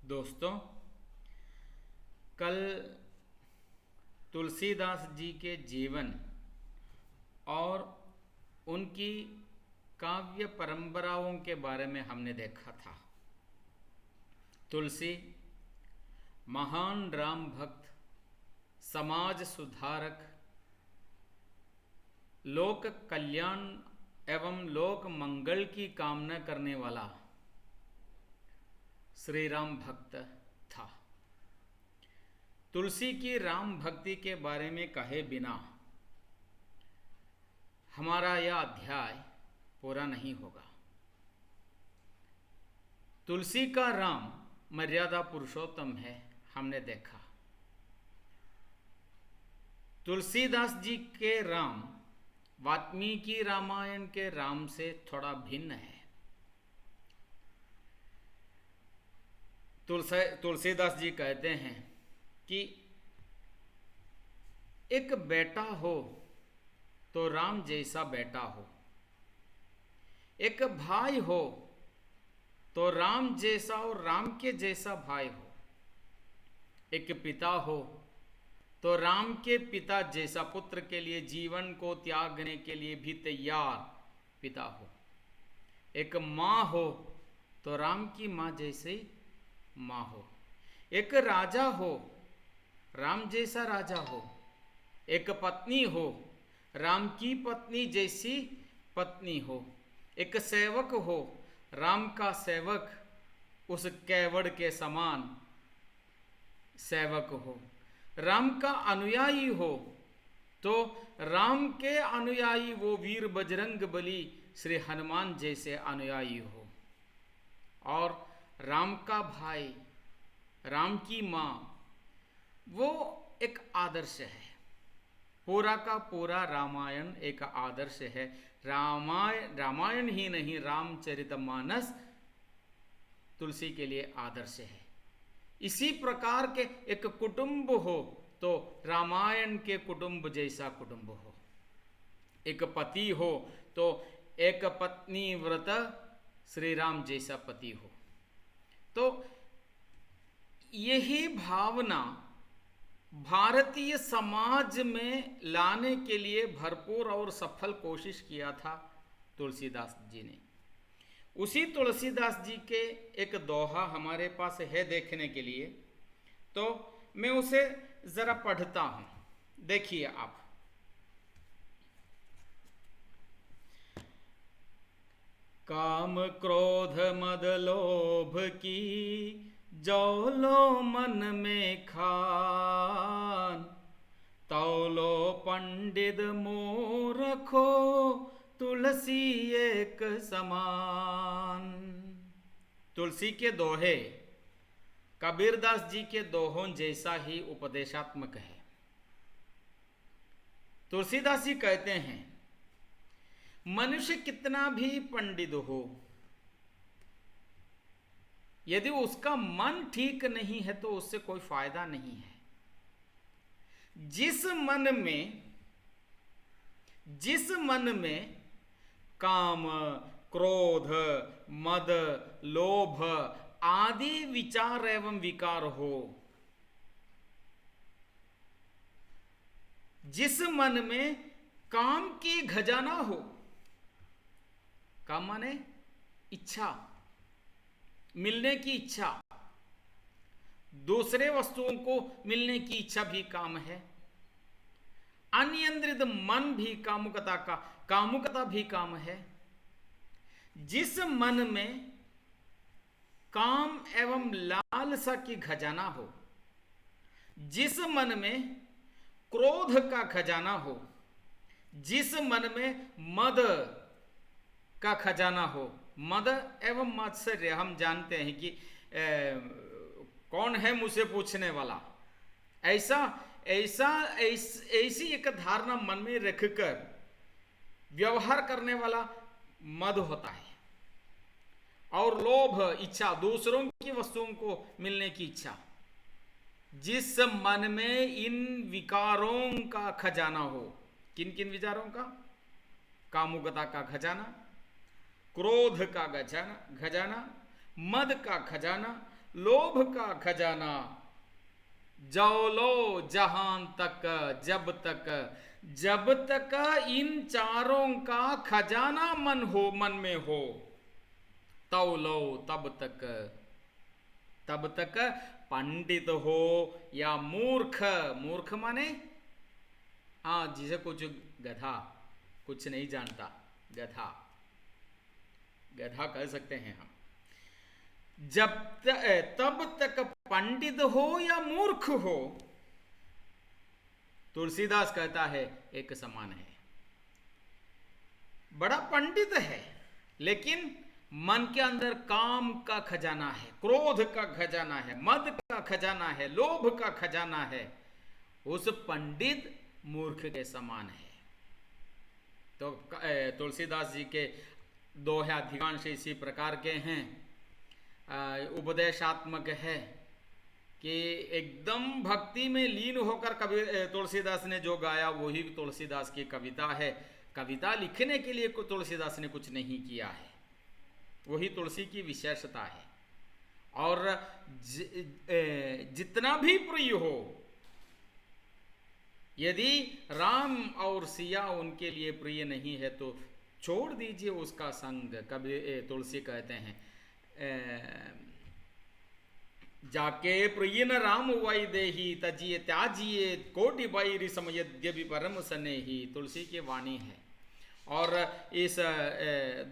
दोस्तों, कल तुलसीदास जी के जीवन और उनकी काव्य परंपराओं के बारे में हमने देखा था। तुलसी महान राम भक्त, समाज सुधारक, लोक कल्याण एवं लोक मंगल की कामना करने वाला श्री राम भक्त था। तुलसी की राम भक्ति के बारे में कहे बिना हमारा यह अध्याय पूरा नहीं होगा। तुलसी का राम मर्यादा पुरुषोत्तम है, हमने देखा। तुलसीदास जी के राम वाल्मीकि रामायण के राम से थोड़ा भिन्न है। तुलसीदास जी कहते हैं कि एक बेटा हो तो राम जैसा बेटा हो, एक भाई हो तो राम जैसा और राम के जैसा भाई हो, एक पिता हो तो राम के पिता जैसा पुत्र के लिए जीवन को त्यागने के लिए भी तैयार पिता हो, एक माँ हो तो राम की माँ जैसी माँ हो, एक राजा हो राम जैसा राजा हो, एक पत्नी हो राम की पत्नी जैसी पत्नी हो, एक सेवक हो राम का सेवक उस केवड़ के समान सेवक हो, राम का अनुयायी हो तो राम के अनुयायी वो वीर बजरंग बली श्री हनुमान जैसे अनुयायी हो, और राम का भाई राम की माँ वो एक आदर्श है। पूरा का पूरा रामायण एक आदर्श है। रामायण ही नहीं, रामचरितमानस तुलसी के लिए आदर्श है। इसी प्रकार के एक कुटुंब हो तो रामायण के कुटुंब जैसा कुटुंब हो, एक पति हो तो एक पत्नी व्रत श्री राम जैसा पति हो। तो यही भावना भारतीय समाज में लाने के लिए भरपूर और सफल कोशिश किया था तुलसीदास जी ने। उसी तुलसीदास जी के एक दोहा हमारे पास है देखने के लिए, तो मैं उसे जरा पढ़ता हूं, देखिए आप। काम क्रोध मद लोभ की जो लो मन में खान, तौलो पंडित मूर्खो तुलसी एक समान। तुलसी के दोहे कबीरदास जी के दोहों जैसा ही उपदेशात्मक है। तुलसीदास जी कहते हैं, मनुष्य कितना भी पंडित हो, यदि उसका मन ठीक नहीं है तो उससे कोई फायदा नहीं है। जिस मन में काम, क्रोध, मद, लोभ आदि विचार एवं विकार हो, जिस मन में काम की खजाना हो, काम माने इच्छा, मिलने की इच्छा, दूसरे वस्तुओं को मिलने की इच्छा भी काम है, अनियंत्रित मन भी कामुकता भी काम है। जिस मन में काम एवं लालसा की खजाना हो, जिस मन में क्रोध का खजाना हो, जिस मन में मद का खजाना हो, मद एवं मात्सर्य हम जानते हैं कि कौन है मुझसे पूछने वाला, ऐसी एक धारणा मन में रखकर व्यवहार करने वाला मद होता है। और लोभ, इच्छा, दूसरों की वस्तुओं को मिलने की इच्छा। जिस मन में इन विकारों का खजाना हो, किन किन विचारों का? कामुकता का खजाना, क्रोध का खजाना, मद का खजाना, लोभ का खजाना। जो लो जहां तक, जब तक इन चारों का खजाना मन में हो, तव लो तब तक पंडित हो या मूर्ख, मूर्ख माने हाँ जिसे कुछ गधा, कुछ नहीं जानता, गधा, गधा कह सकते हैं हम। तब तक पंडित हो या मूर्ख हो, तुलसीदास कहता है एक समान है। बड़ा पंडित है लेकिन मन के अंदर काम का खजाना है, क्रोध का खजाना है, मद का खजाना है, लोभ का खजाना है, उस पंडित मूर्ख के समान है। तो तुलसीदास जी के दोहे अधिकांश इसी प्रकार के हैं, उपदेशात्मक है कि एकदम भक्ति में लीन होकर कवि तुलसीदास ने जो गाया वही तुलसीदास की कविता है। कविता लिखने के लिए तुलसीदास ने कुछ नहीं किया है, वही तुलसी की विशेषता है। और जितना भी प्रिय हो, यदि राम और सिया उनके लिए प्रिय नहीं है तो छोड़ दीजिए उसका संग। कभी तुलसी कहते हैं जाके प्रिय न राम वाई देही, तजिए त्याजिए कोटि बैरी समय यद्यपि परम स्नेही, तुलसी की वाणी है। और इस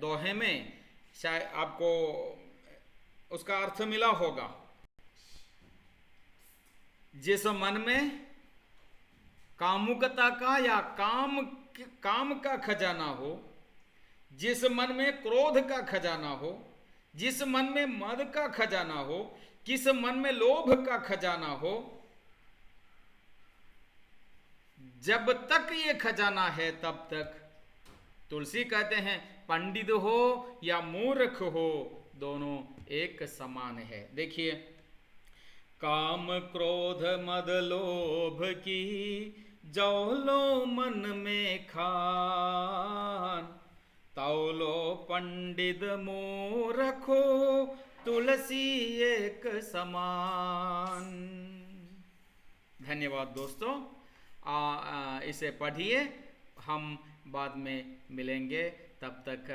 दोहे में शायद आपको उसका अर्थ मिला होगा, जिस मन में कामुकता का या काम का खजाना हो, जिस मन में क्रोध का खजाना हो, जिस मन में मद का खजाना हो, किस मन में लोभ का खजाना हो, जब तक ये खजाना है तब तक, तुलसी कहते हैं पंडित हो या मूर्ख हो दोनों एक समान है। देखिए, काम क्रोध मद लोभ की जौलो मन में खान, तौलो पंडित मूर्खो तुलसी एक समान। धन्यवाद दोस्तों, इसे पढ़िए, हम बाद में मिलेंगे, तब तक